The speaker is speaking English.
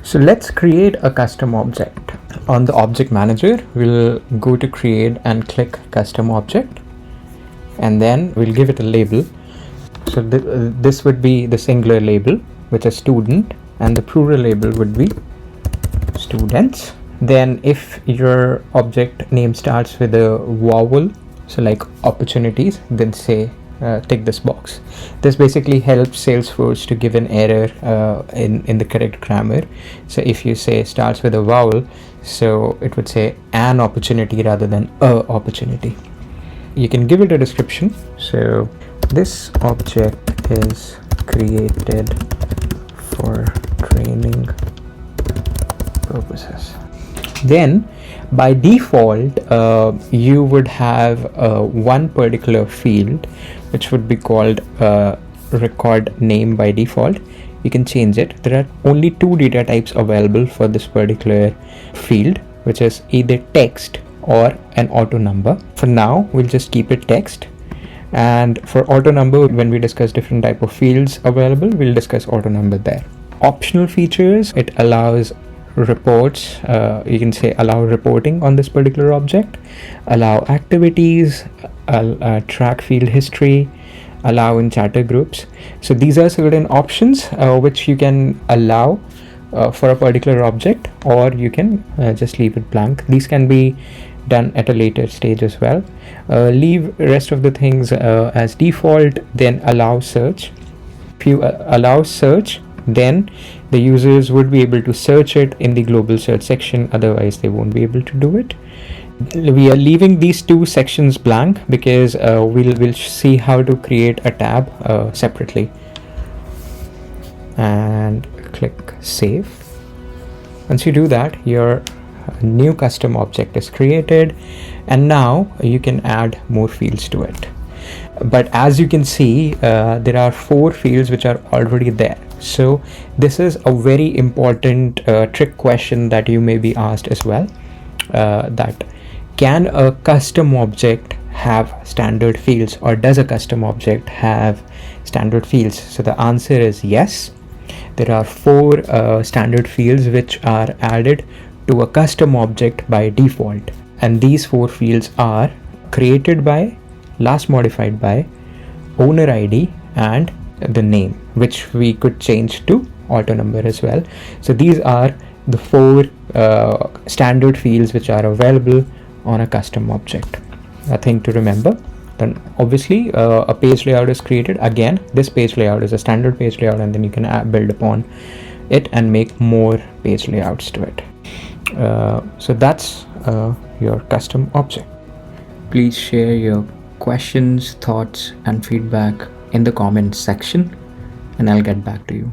So let's create a custom object. On the object manager, we'll go to create and click custom object, and then we'll give it a label. So this would be the singular label, which is student, and the plural label would be students. Then if your object name starts with a vowel, so like opportunities, then say tick this box. This basically helps Salesforce to give an error in the correct grammar. So if you say starts with a vowel, so it would say an opportunity rather than a opportunity. You can give it a description. So this object is created for training purposes. Then by default, you would have one particular field which would be called record name by default. You can change it. There are only two data types available for this particular field, which is either text or an auto number. For now, we'll just keep it text. And for auto number, when we discuss different type of fields available, we'll discuss auto number there. Optional features, it allows reports. You can say allow reporting on this particular object, allow activities, track field history, allow in chatter groups. So these are certain options which you can allow for a particular object, or you can just leave it blank. These can be done at a later stage as well. Leave rest of the things as default, then allow search. If you allow search, then the users would be able to search it in the global search section, otherwise they won't be able to do it. We are leaving these two sections blank because we'll see how to create a tab separately. And click save. Once you do that, your new custom object is created, and now you can add more fields to it. But as you can see, there are 4 fields which are already there. So this is a very important trick question that you may be asked as well, that can a custom object have standard fields, or does a custom object have standard fields? So the answer is yes. There are 4 standard fields which are added to a custom object by default, and these 4 fields are created by, last modified by, owner ID, and the name, which we could change to auto number as well. So these are the 4 standard fields which are available on a custom object. A thing to remember. Then obviously a page layout is created. Again, this page layout is a standard page layout, and then you can build upon it and make more page layouts to it. So that's your custom object. Please share your questions, thoughts, and feedback in the comments section, and I'll get back to you.